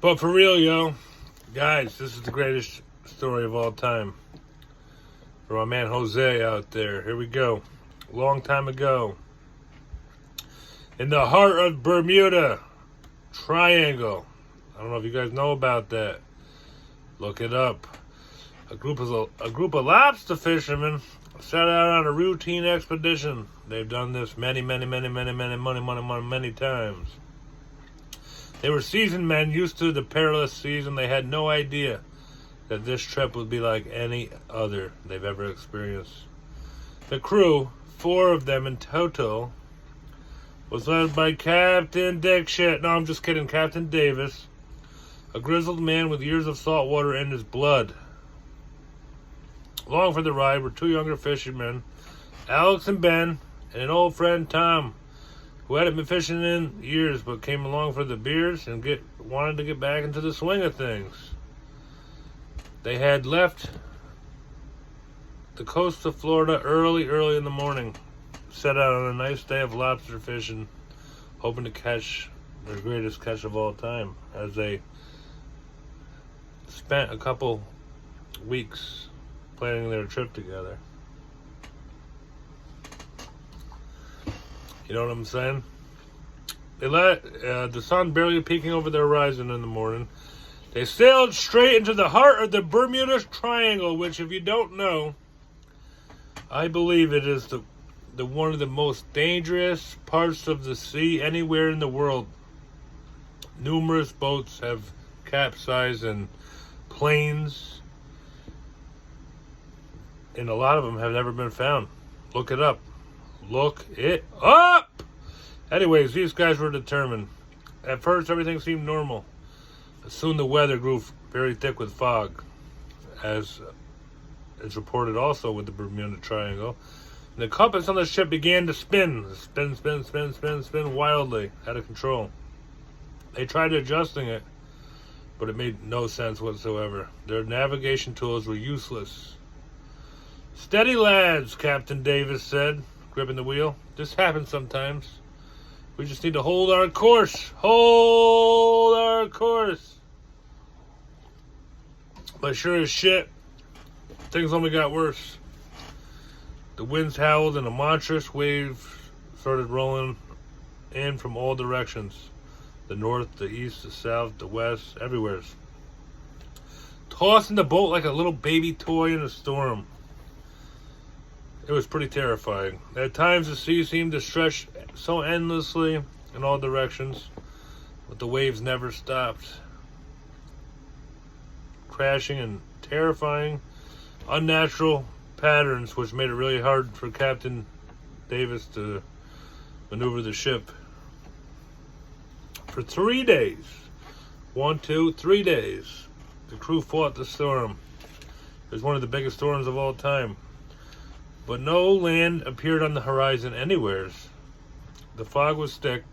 But for real, yo, guys, this is the greatest story of all time. For my man Jose out there. Here we go. Long time ago. In the heart of Bermuda Triangle. I don't know if you guys know about that. Look it up. A group of lobster fishermen set out on a routine expedition. They've done this many times. They were seasoned men used to the perilous seas, and they had no idea that this trip would be like any other they've ever experienced. The crew, 4 of them in total, was led by Captain Captain Davis, a grizzled man with years of salt water in his blood. Along for the ride were 2 younger fishermen, Alex and Ben, and an old friend, Tom, who hadn't been fishing in years but came along for the beers and wanted to get back into the swing of things. They had left the coast of Florida early in the morning, set out on a nice day of lobster fishing, hoping to catch their greatest catch of all time, as they spent a couple weeks planning their trip together. You know what I'm saying? They let the sun barely peeking over the horizon in the morning. They sailed straight into the heart of the Bermuda Triangle, which, if you don't know, I believe it is the one of the most dangerous parts of the sea anywhere in the world. Numerous boats have capsized and planes, and a lot of them have never been found. Look it up. Look it up! Anyways, these guys were determined. At first, everything seemed normal. Soon the weather grew very thick with fog, as is reported also with the Bermuda Triangle. And the compass on the ship began to spin wildly, out of control. They tried adjusting it, but it made no sense whatsoever. Their navigation tools were useless. "Steady, lads," Captain Davis said, gripping the wheel. "This happens sometimes. We just need to hold our course. Hold our course." But sure as shit, things only got worse. The winds howled and a monstrous wave started rolling in from all directions. The north, the east, the south, the west, everywhere. Tossing the boat like a little baby toy in a storm. It was pretty terrifying. At times the sea seemed to stretch so endlessly in all directions, but the waves never stopped, crashing in terrifying, unnatural patterns, which made it really hard for Captain Davis to maneuver the ship. For 3 days, 3 days, the crew fought the storm. It was one of the biggest storms of all time. But no land appeared on the horizon anywheres. The fog was thick,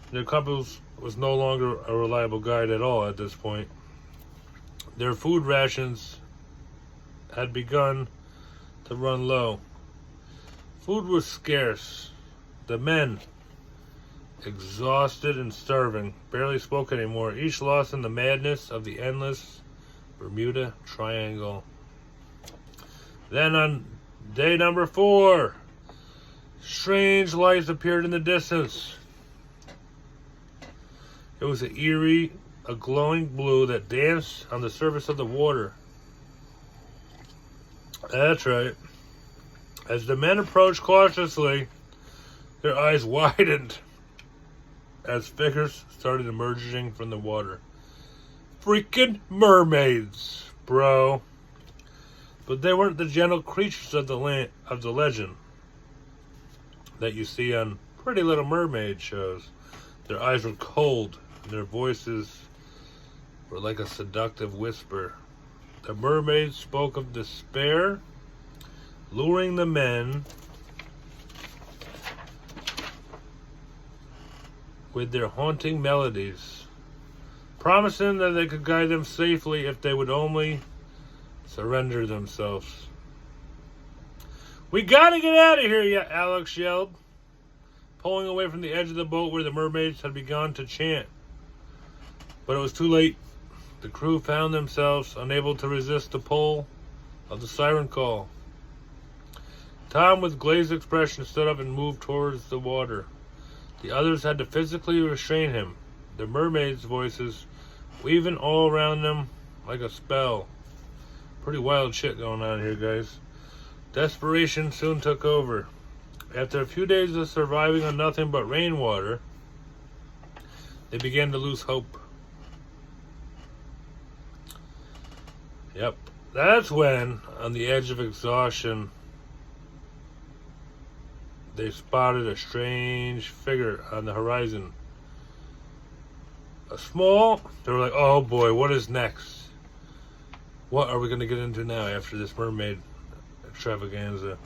and their compass was no longer a reliable guide at all at this point. Their food rations had begun to run low. Food was scarce. The men, exhausted and starving, barely spoke anymore, each lost in the madness of the endless Bermuda Triangle. Then on day number 4, strange lights appeared in the distance. It was a glowing blue that danced on the surface of the water. That's right. As the men approached cautiously, their eyes widened as figures started emerging from the water. Freaking mermaids, bro. But they weren't the gentle creatures of the legend that you see on Pretty Little Mermaid shows. Their eyes were cold, and their voices were like a seductive whisper. The mermaids spoke of despair, luring the men with their haunting melodies, promising that they could guide them safely if they would only surrender themselves. "We gotta get out of here," Alex yelled, pulling away from the edge of the boat where the mermaids had begun to chant. But it was too late. The crew found themselves unable to resist the pull of the siren call. Tom, with glazed expression, stood up and moved towards the water. The others had to physically restrain him, the mermaids' voices weaving all around them like a spell. Pretty wild shit going on here, guys. Desperation soon took over. After a few days of surviving on nothing but rainwater, they began to lose hope. Yep. That's when, on the edge of exhaustion, they spotted a strange figure on the horizon. They were like, oh boy, what is next? What are we going to get into now after this mermaid extravaganza?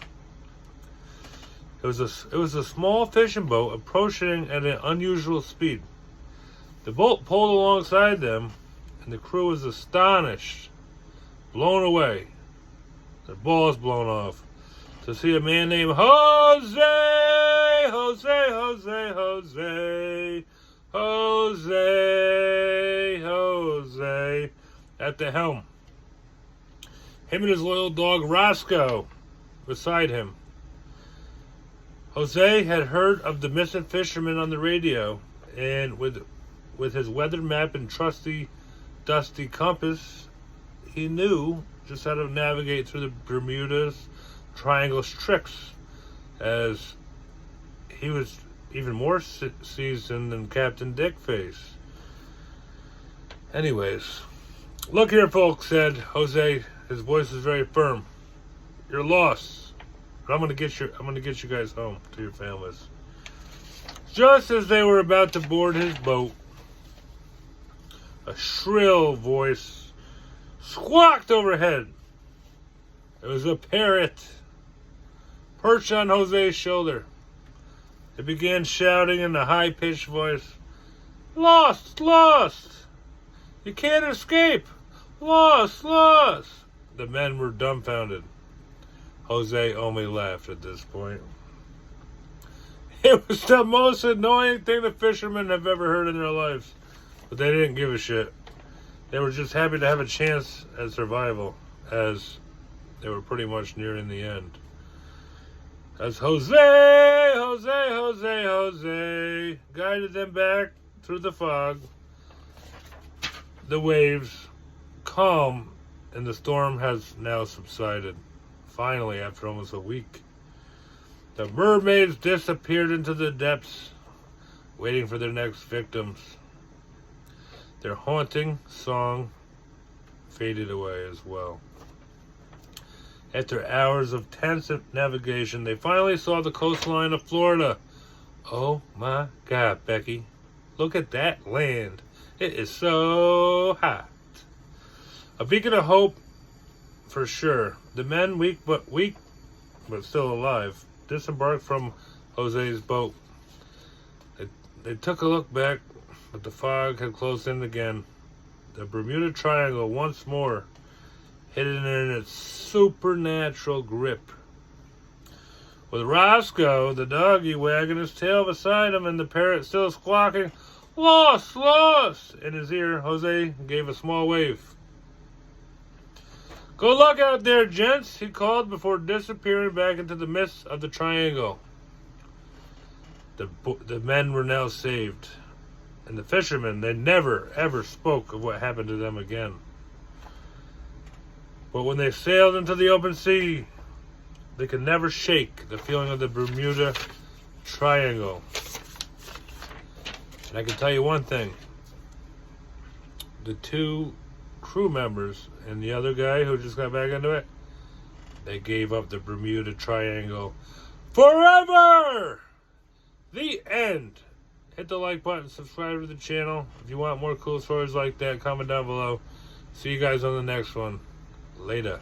It was a small fishing boat approaching at an unusual speed. The boat pulled alongside them, and the crew was astonished, blown away, their balls blown off, to see a man named Jose at the helm. Him and his loyal dog Roscoe beside him. Jose had heard of the missing fisherman on the radio, and with his weather map and trusty, dusty compass, he knew just how to navigate through the Bermuda's Triangle's tricks, as he was even more seasoned than Captain Dickface. Anyways, look here, folks, said Jose. His voice was very firm. You're lost. But I'm gonna get you guys home to your families. Just as they were about to board his boat, a shrill voice squawked overhead. It was a parrot, perched on Jose's shoulder. It began shouting in a high-pitched voice, "Lost! Lost! You can't escape! Lost! Lost!" The men were dumbfounded. Jose only laughed at this point. It was the most annoying thing the fishermen have ever heard in their lives. But they didn't give a shit. They were just happy to have a chance at survival, as they were pretty much nearing the end. As Jose guided them back through the fog, the waves, calm, and the storm has now subsided. Finally, after almost a week, the mermaids disappeared into the depths, waiting for their next victims. Their haunting song faded away as well. After hours of tense navigation, they finally saw the coastline of Florida. Oh my God, Becky. Look at that land. It is so hot. A beacon of hope for sure. The men, weak but still alive, disembarked from Jose's boat. They took a look back, but the fog had closed in again. The Bermuda Triangle once more hidden in its supernatural grip. With Roscoe, the doggy, wagging his tail beside him and the parrot still squawking, "Lost! Lost!" in his ear, Jose gave a small wave. "Good luck out there, gents," he called before disappearing back into the midst of the triangle. The men were now saved, and the fishermen, they never, ever spoke of what happened to them again. But when they sailed into the open sea, they could never shake the feeling of the Bermuda Triangle. And I can tell you one thing. The two crew members and the other guy who just got back into it, they gave up the Bermuda Triangle forever! The end. Hit the like button, subscribe to the channel. If you want more cool stories like that, comment down below. See you guys on the next one. Later.